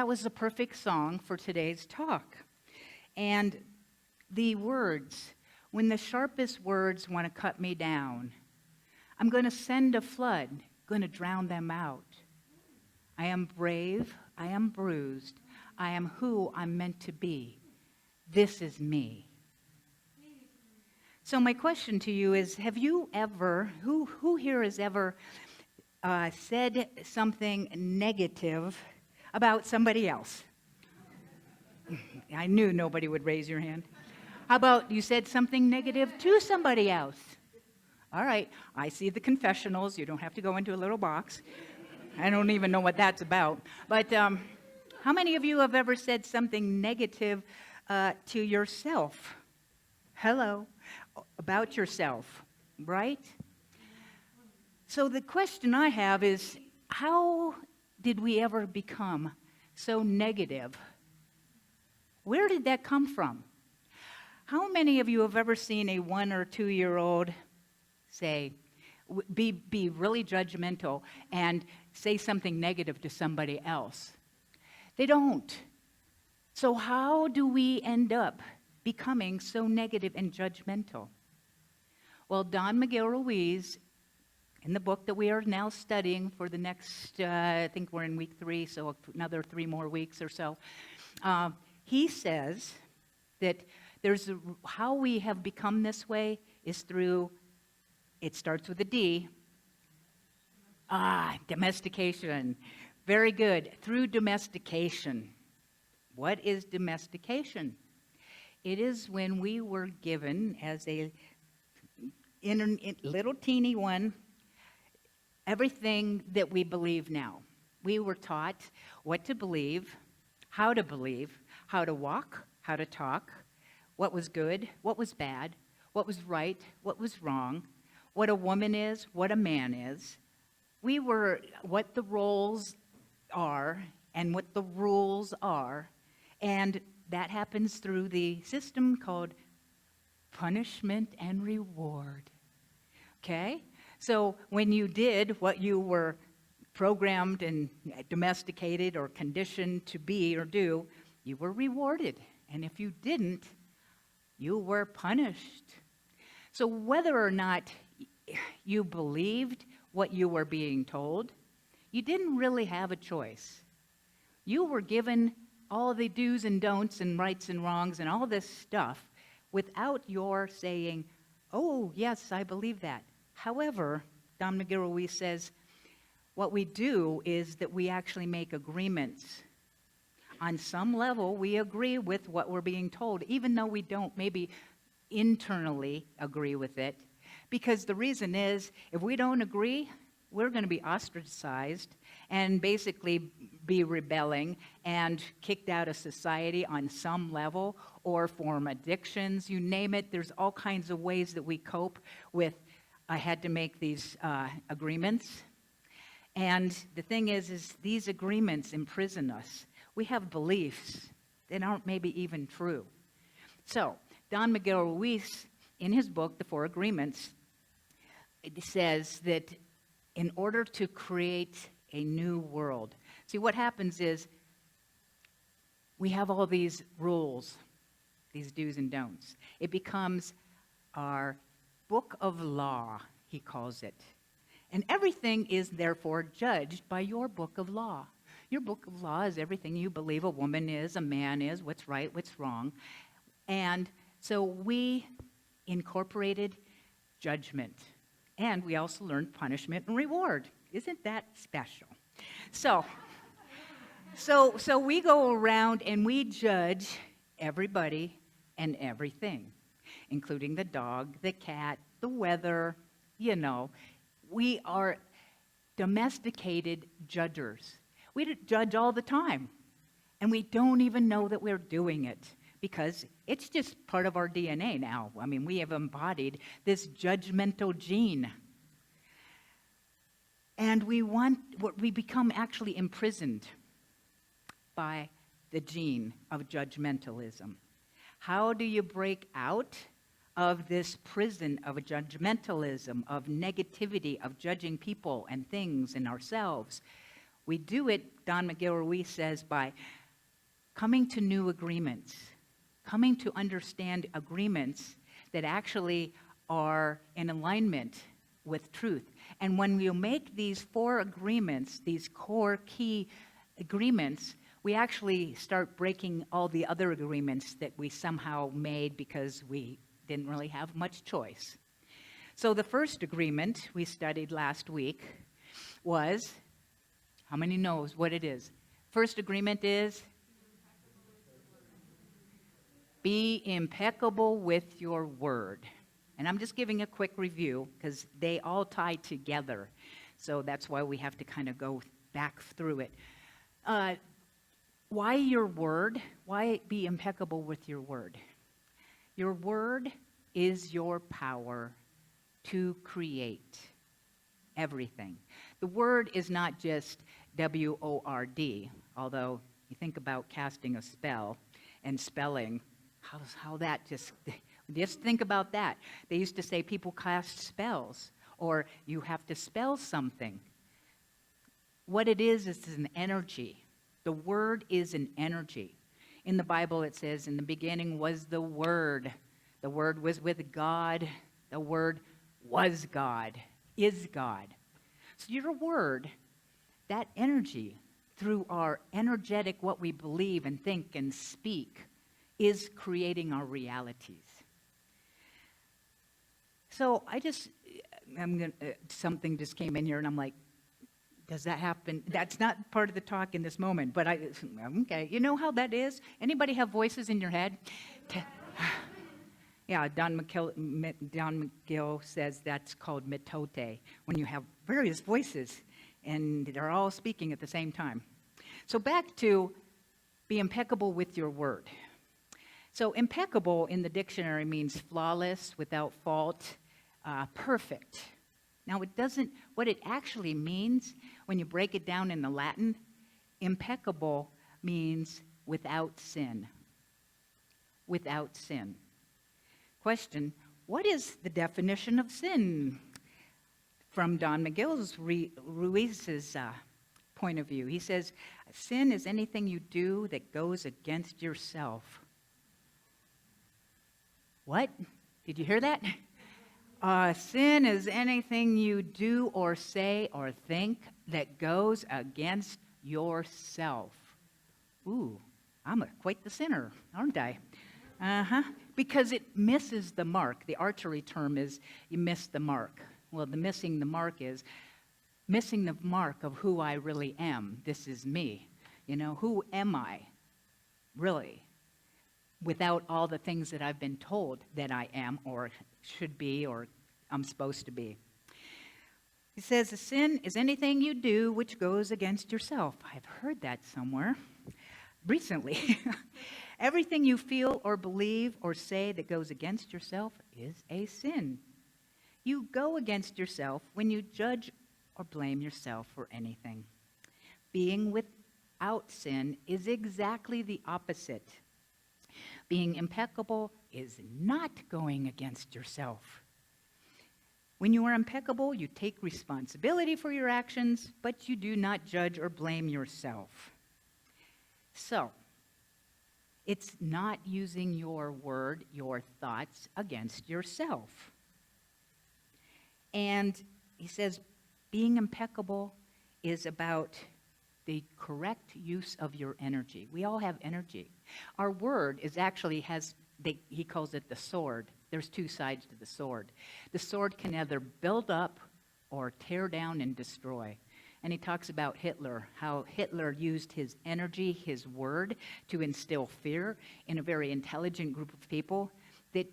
that was the perfect song for today's talk. And the words, when the sharpest words want to cut me down, I'm going to send a flood, going to drown them out. I am brave, I am bruised, I am who I'm meant to be. This is me. So my question to you is, have you ever, who here has ever said something negative about somebody else? I knew nobody would raise your hand. How about you said something negative to somebody else? All right, I see the confessionals. You don't have to go into a little box. I don't even know what that's about. But how many of you have ever said something negative to yourself? Hello, about yourself, right? So the question I have is, how did we ever become so negative? Where did that come from? How many of you have ever seen a 1 or 2 year old say, be really judgmental and say something negative to somebody else? They don't. So how do we end up becoming so negative and judgmental? Well, Don Miguel Ruiz, in the book that we are now studying for the next, I think we're in week 3, so another 3 more weeks or so, he says that how we have become this way is through, it starts with a D. Domestication. Very good. Through domestication. What is domestication? It is when we were given, as a little teeny one, everything that we believe now. We were taught what to believe, how to walk, how to talk, what was good, what was bad, what was right, what was wrong, what a woman is, what a man is. We were what the roles are and what the rules are, and that happens through the system called punishment and reward. Okay? So when you did what you were programmed and domesticated or conditioned to be or do, you were rewarded. And if you didn't, you were punished. So whether or not you believed what you were being told, you didn't really have a choice. You were given all the do's and don'ts and rights and wrongs and all this stuff without your saying, oh, yes, I believe that. However, Don Miguel Ruiz says, what we do is that we actually make agreements. On some level, we agree with what we're being told, even though we don't maybe internally agree with it. Because the reason is, if we don't agree, we're going to be ostracized and basically be rebelling and kicked out of society on some level, or form addictions, you name it. There's all kinds of ways that we cope with, I had to make these agreements. And the thing is these agreements imprison us. We have beliefs that aren't maybe even true. So, Don Miguel Ruiz, in his book, The 4 Agreements, it says that in order to create a new world, see what happens is we have all these rules, these do's and don'ts. It becomes our book of law, he calls it. And everything is therefore judged by your book of law. Your book of law is everything you believe a woman is, a man is, what's right, what's wrong. And so we incorporated judgment. And we also learned punishment and reward. Isn't that special? So we go around and we judge everybody and everything, including the dog, the cat, the weather, you know. We are domesticated judgers. We judge all the time, and we don't even know that we're doing it because it's just part of our DNA now. I mean, we have embodied this judgmental gene. And we become actually imprisoned by the gene of judgmentalism. How do you break out of this prison of judgmentalism, of negativity, of judging people and things and ourselves? We do it, Don Miguel Ruiz says, by coming to new agreements, coming to understand agreements that actually are in alignment with truth. And when we make these 4 agreements, these core key agreements, we actually start breaking all the other agreements that we somehow made because we didn't really have much choice. So the first agreement we studied last week was, how many knows what it is? First agreement is, be impeccable with your word. And I'm just giving a quick review because they all tie together. So that's why we have to kind of go back through it. Why your word? Why be impeccable with your word? Your word is your power to create everything. The word is not just W-O-R-D, although you think about casting a spell and spelling, how that just think about that. They used to say people cast spells, or you have to spell something. What it is an energy. The word is an energy. In the Bible it says, in the beginning was the Word. The Word was with God. The Word was God, is God. So your word, that energy, through our energetic, what we believe and think and speak, is creating our realities. So something just came in here and I'm like, does that happen? That's not part of the talk in this moment, but okay. You know how that is? Anybody have voices in your head? Yeah, Don McGill says that's called mitote, when you have various voices and they're all speaking at the same time. So back to be impeccable with your word. So impeccable in the dictionary means flawless, without fault, perfect. Now what it actually means, when you break it down in the Latin, impeccable means without sin. Without sin. Question, what is the definition of sin? From Don Miguel Ruiz's point of view, he says, sin is anything you do that goes against yourself. What? Did you hear that? Sin is anything you do or say or think that goes against yourself. Ooh, I'm quite the sinner, aren't I? Because it misses the mark. The archery term is you miss the mark. Well, missing the mark is missing the mark of who I really am. This is me. Who am I really? Without all the things that I've been told that I am or should be or I'm supposed to be. He says, a sin is anything you do which goes against yourself. I've heard that somewhere recently. Everything you feel or believe or say that goes against yourself is a sin. You go against yourself when you judge or blame yourself for anything. Being without sin is exactly the opposite. Being impeccable is not going against yourself. When you are impeccable, you take responsibility for your actions, but you do not judge or blame yourself. So, it's not using your word, your thoughts against yourself. And he says being impeccable is about the correct use of your energy. We all have energy. Our word he calls it the sword. There's 2 sides to the sword. The sword can either build up or tear down and destroy. And he talks about Hitler, how Hitler used his energy, his word, to instill fear in a very intelligent group of people that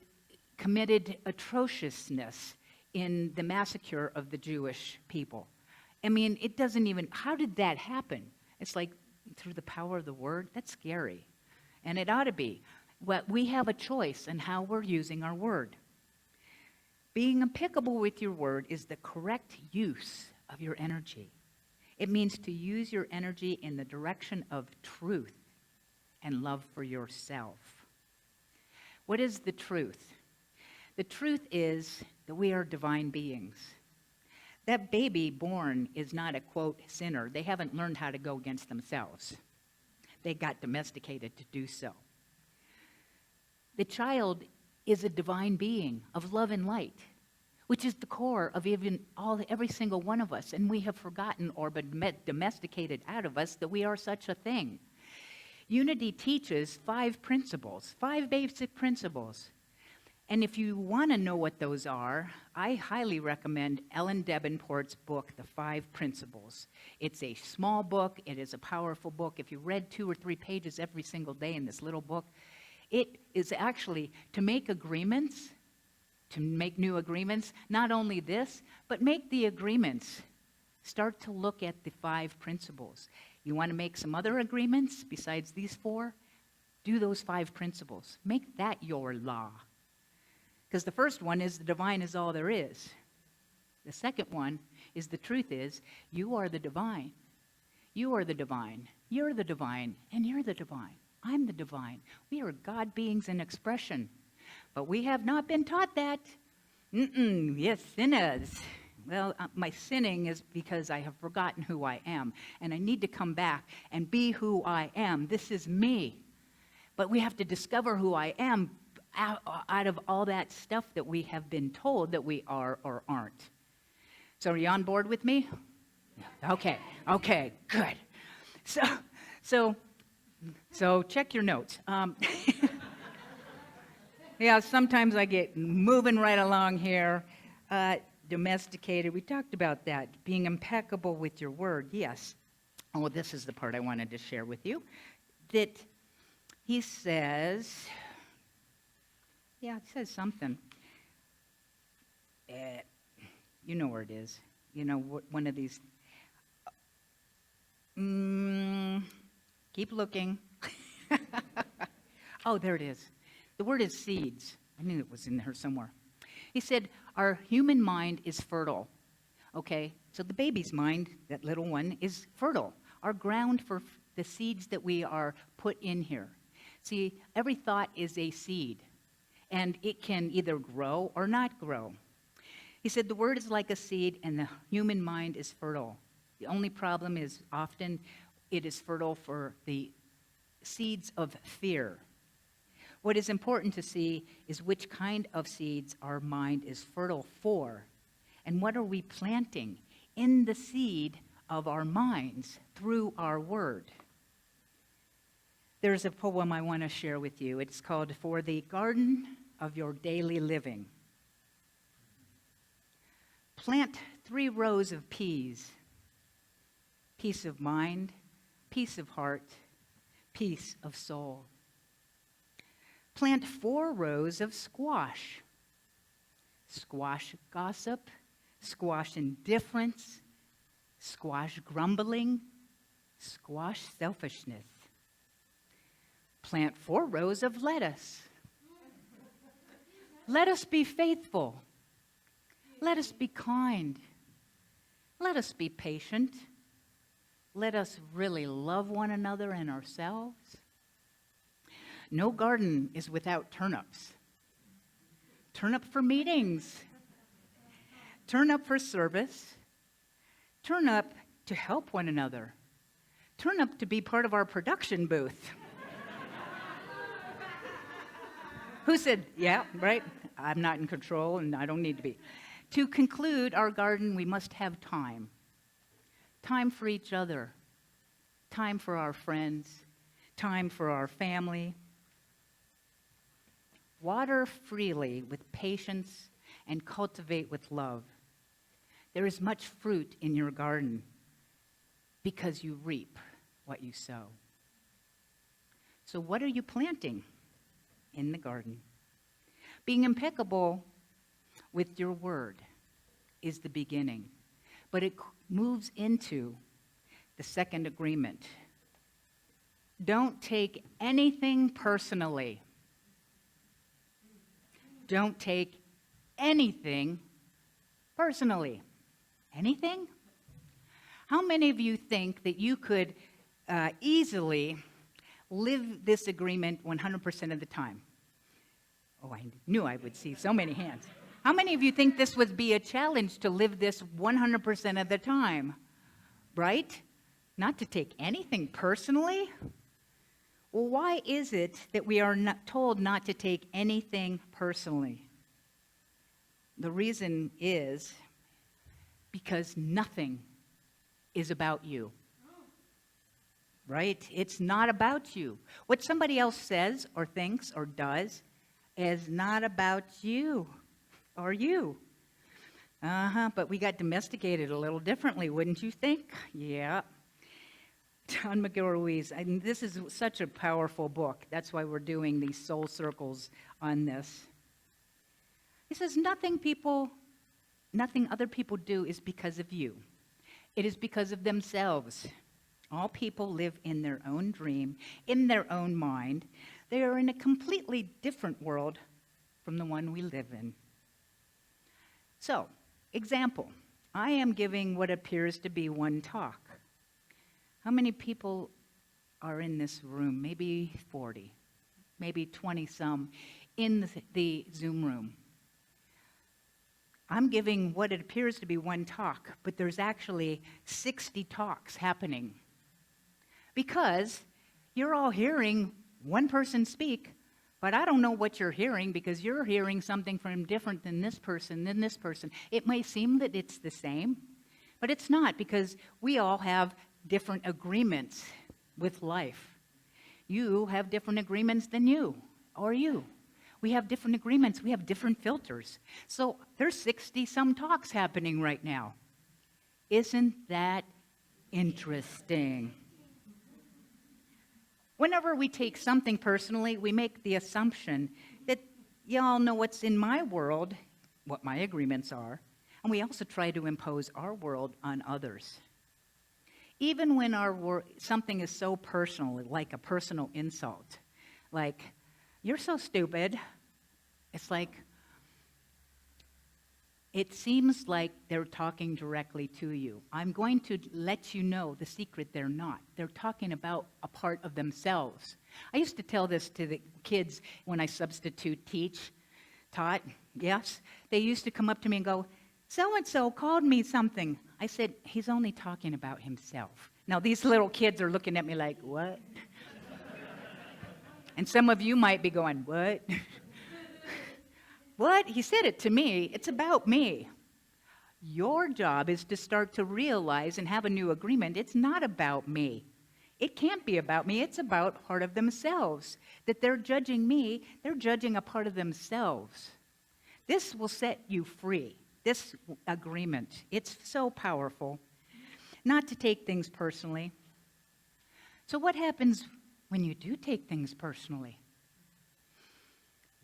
committed atrociousness in the massacre of the Jewish people. I mean, how did that happen? It's like through the power of the word. That's scary. And it ought to be. But we have a choice in how we're using our word. Being impeccable with your word is the correct use of your energy. It means to use your energy in the direction of truth and love for yourself. What is the truth? The truth is that we are divine beings. That baby born is not a, quote, sinner. They haven't learned how to go against themselves. They got domesticated to do so. The child is a divine being of love and light, which is the core of every single one of us. And we have forgotten or been domesticated out of us that we are such a thing. Unity teaches 5 principles, 5 basic principles. And if you want to know what those are, I highly recommend Ellen Davenport's book, The 5 Principles. It's a small book. It is a powerful book. If you read 2 or 3 pages every single day in this little book, it is actually to make agreements, to make new agreements. Not only this, but make the agreements. Start to look at the 5 principles. You want to make some other agreements besides these 4? Do those 5 principles. Make that your law. Because the first one is the divine is all there is. The second one is the truth is you are the divine. You are the divine. You're the divine. And you're the divine. I'm the divine. We are God beings in expression. But we have not been taught that. Yes, sinners. Well, my sinning is because I have forgotten who I am. And I need to come back and be who I am. This is me. But we have to discover who I am out of all that stuff that we have been told that we are or aren't. So are you on board with me? Okay, good. So check your notes. Yeah, sometimes I get moving right along here. Domesticated, we talked about that. Being impeccable with your word, yes. Oh, this is the part I wanted to share with you. That he says, it says something. You know where it is. You know, one of these. Keep looking. Oh, there it is. The word is seeds. I knew it was in there somewhere. He said, our human mind is fertile. Okay, so the baby's mind, that little one, is fertile. Our ground for the seeds that we are put in here. See, every thought is a seed, and it can either grow or not grow. He said the word is like a seed, and the human mind is fertile. The only problem is often it is fertile for the seeds of fear. What is important to see is which kind of seeds our mind is fertile for, and what are we planting in the seed of our minds through our word. There's a poem I want to share with you. It's called For the Garden of Your Daily Living. Plant 3 rows of peas. Peace of mind, peace of heart, peace of soul. Plant 4 rows of squash. Squash gossip, squash indifference, squash grumbling, squash selfishness. Plant 4 rows of lettuce. Let us be faithful. Let us be kind. Let us be patient. Let us really love one another and ourselves. No garden is without turnips. Turnip for meetings. Turnip for service. Turnip to help one another. Turnip to be part of our production booth. Who said, yeah, right? I'm not in control and I don't need to be. To conclude our garden, we must have time. Time for each other. Time for our friends. Time for our family. Water freely with patience and cultivate with love. There is much fruit in your garden because you reap what you sow. So what are you planting in the garden? Being impeccable with your word is the beginning, but it moves into the second agreement. Don't take anything personally. Don't take anything personally. Anything? How many of you think that you could easily live this agreement 100% of the time? Oh, I knew I would see so many hands. How many of you think this would be a challenge to live this 100% of the time? Right? Not to take anything personally? Well, why is it that we are not told not to take anything personally? The reason is because nothing is about you. Right? It's not about you. What somebody else says or thinks or does is not about you or you. But we got domesticated a little differently, wouldn't you think? Yeah. John Miguel Ruiz, and this is such a powerful book. That's why we're doing these soul circles on this. He says, nothing other people do is because of you. It is because of themselves. All people live in their own dream, in their own mind. They are in a completely different world from the one we live in. So, example, I am giving what appears to be one talk. How many people are in this room? Maybe 40, maybe 20-some in the Zoom room. I'm giving what it appears to be one talk, but there's actually 60 talks happening. Because you're all hearing one person speak, but I don't know what you're hearing because you're hearing something from different than this person, than this person. It may seem that it's the same, but it's not because we all have different agreements with life. You have different agreements than you or you. We have different agreements. We have different filters. So there's 60-some talks happening right now. Isn't that interesting? Whenever we take something personally, we make the assumption that y'all know what's in my world, what my agreements are, and we also try to impose our world on others. Even when something is so personal, like a personal insult, like, you're so stupid, it's like, it seems like they're talking directly to you. I'm going to let you know the secret they're not. They're talking about a part of themselves. I used to tell this to the kids when I taught, yes. They used to come up to me and go, so-and-so called me something. I said, he's only talking about himself. Now, these little kids are looking at me like, what? And some of you might be going, what? What? He said it to me. It's about me. Your job is to start to realize and have a new agreement. It's not about me. It can't be about me. It's about part of themselves. That they're judging me, they're judging a part of themselves. This will set you free. This agreement. It's so powerful. Not to take things personally. So what happens when you do take things personally?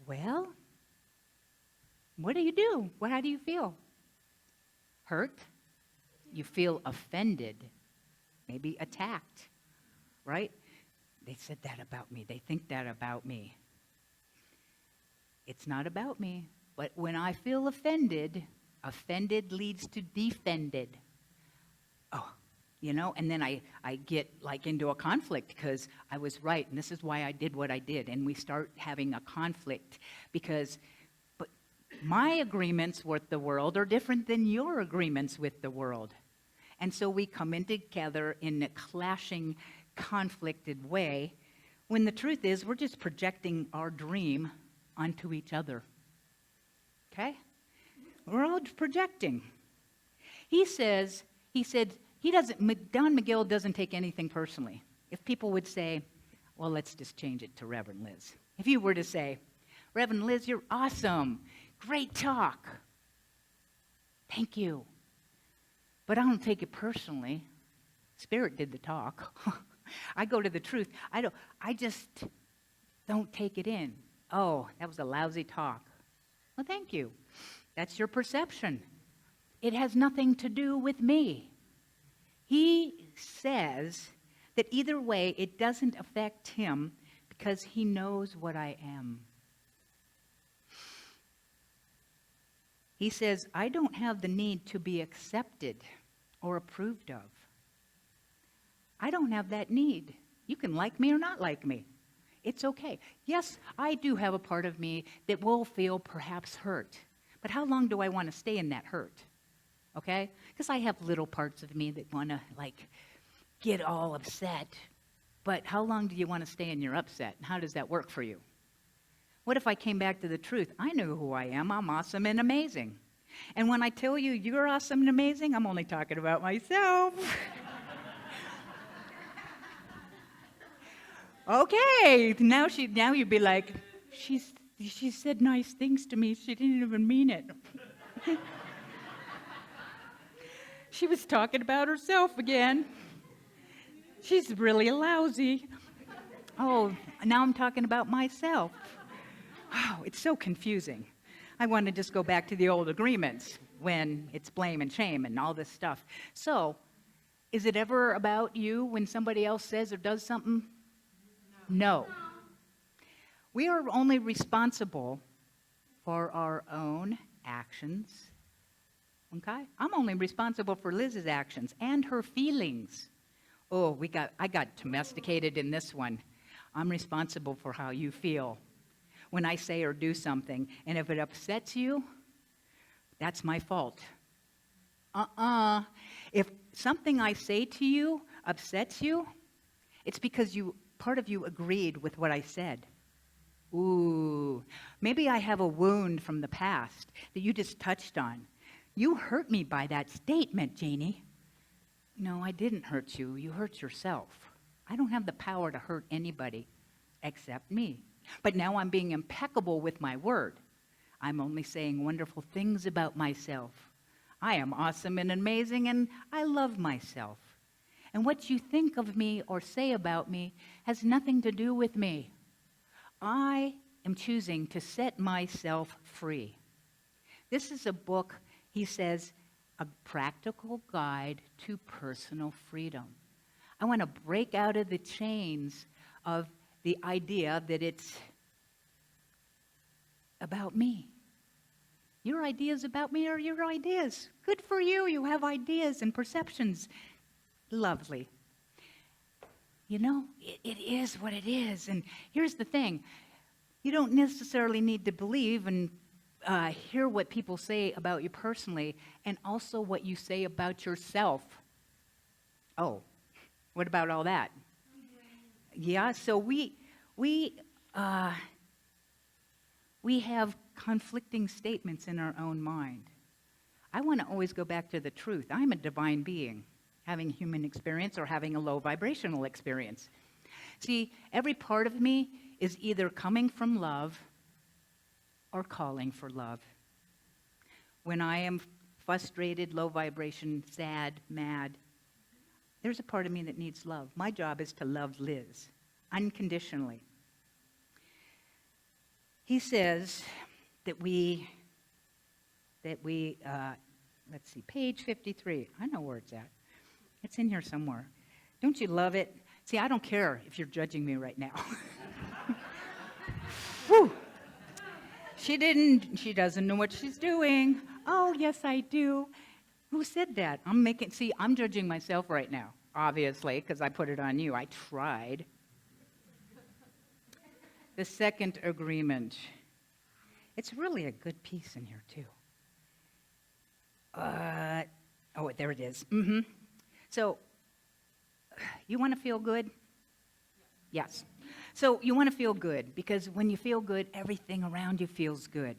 Well, what do you do? How do you feel? Hurt? You feel offended, maybe attacked, right? They said that about me. They think that about me. It's not about me. But when I feel offended leads to defended. Oh, and then I get like into a conflict because I was right, and this is why I did what I did. And we start having a conflict because my agreements with the world are different than your agreements with the world. And so we come in together in a clashing, conflicted way, when the truth is we're just projecting our dream onto each other. Okay? We're all projecting. Don Miguel doesn't take anything personally. If people would say, well, let's just change it to Reverend Liz. If you were to say, Reverend Liz, you're awesome. Great talk. Thank you. But I don't take it personally. Spirit did the talk. I go to the truth. I just don't take it in. Oh, that was a lousy talk. Well, thank you. That's your perception. It has nothing to do with me. He says that either way, it doesn't affect him because he knows what I am. He says, I don't have the need to be accepted or approved of. I don't have that need. You can like me or not like me. It's okay. Yes, I do have a part of me that will feel perhaps hurt. But how long do I want to stay in that hurt? Okay? Because I have little parts of me that want to, like, get all upset. But how long do you want to stay in your upset? And how does that work for you? What if I came back to the truth? I know who I am. I'm awesome and amazing. And when I tell you you're awesome and amazing, I'm only talking about myself. Okay, now you'd be like, she said nice things to me. She didn't even mean it. She was talking about herself again. She's really lousy. Oh, now I'm talking about myself. Oh, it's so confusing. I want to just go back to the old agreements when it's blame and shame and all this stuff. So, is it ever about you when somebody else says or does something? No. We are only responsible for our own actions. Okay? I'm only responsible for Liz's actions and her feelings. Oh, I got domesticated in this one. I'm responsible for how you feel when I say or do something. And if it upsets you, that's my fault. If something I say to you upsets you, it's because part of you agreed with what I said. Ooh, maybe I have a wound from the past that you just touched on. You hurt me by that statement, Janie. No, I didn't hurt you. You hurt yourself. I don't have the power to hurt anybody except me. But now I'm being impeccable with my word. I'm only saying wonderful things about myself. I am awesome and amazing, and I love myself. And what you think of me or say about me has nothing to do with me. I am choosing to set myself free. This is a book, he says, a practical guide to personal freedom. I want to break out of the chains of the idea that it's about me. Your ideas about me are your ideas. Good for you. You have ideas and perceptions. Lovely. You know, it is what it is. And here's the thing. You don't necessarily need to believe and hear what people say about you personally, and also what you say about yourself. Oh, what about all that? Yeah, so we have conflicting statements in our own mind. I want to always go back to the truth. I'm a divine being, having human experience or having a low vibrational experience. See, every part of me is either coming from love or calling for love. When I am frustrated, low vibration, sad, mad, there's a part of me that needs love. My job is to love Liz unconditionally. He says that we let's see, page 53. I know where it's at. It's in here somewhere. Don't you love it? See, I don't care if you're judging me right now. Whew. She doesn't know what she's doing. Oh, yes, I do. Who said that? I'm judging myself right now, obviously, because I put it on you. I tried. The second agreement. It's really a good piece in here, too. Oh, there it is. Mm-hmm. So, you want to feel good? Yes. So you want to feel good, because when you feel good, everything around you feels good.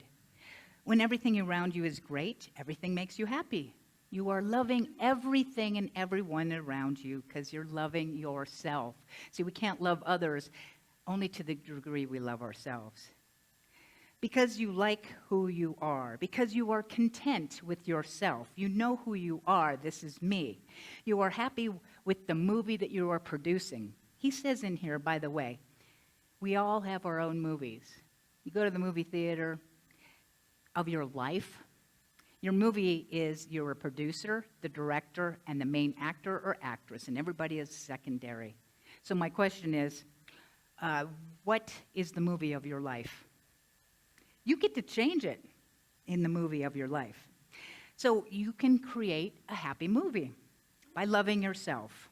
When everything around you is great, everything makes you happy. You are loving everything and everyone around you because you're loving yourself. See, we can't love others only to the degree we love ourselves. Because you like who you are, because you are content with yourself. You know who you are. This is me. You are happy with the movie that you are producing. He says in here, by the way, we all have our own movies. You go to the movie theater of your life. Your movie is you're a producer, the director, and the main actor or actress, and everybody is secondary. So my question is, what is the movie of your life? You get to change it in the movie of your life. So you can create a happy movie by loving yourself.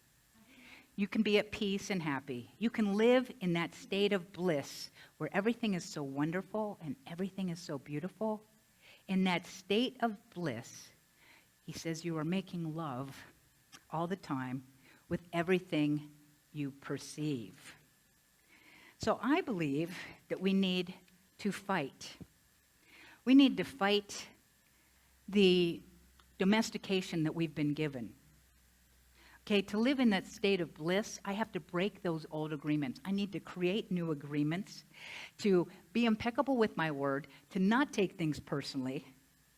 You can be at peace and happy. You can live in that state of bliss where everything is so wonderful and everything is so beautiful. In that state of bliss, he says you are making love all the time with everything you perceive. So I believe that we need to fight. We need to fight the domestication that we've been given. Okay, to live in that state of bliss, I have to break those old agreements. I need to create new agreements, to be impeccable with my word, to not take things personally,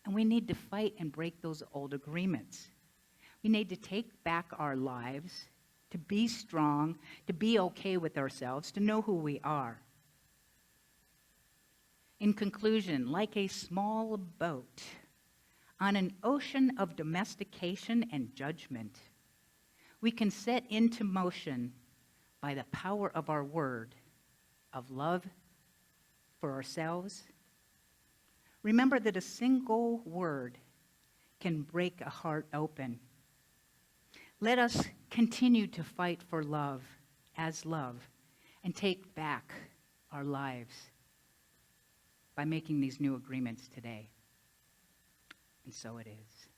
and we need to fight and break those old agreements. We need to take back our lives, to be strong, to be okay with ourselves, to know who we are. In conclusion, like a small boat on an ocean of domestication and judgment, we can set into motion by the power of our word of love for ourselves. Remember that a single word can break a heart open. Let us continue to fight for love as love and take back our lives by making these new agreements today. And so it is.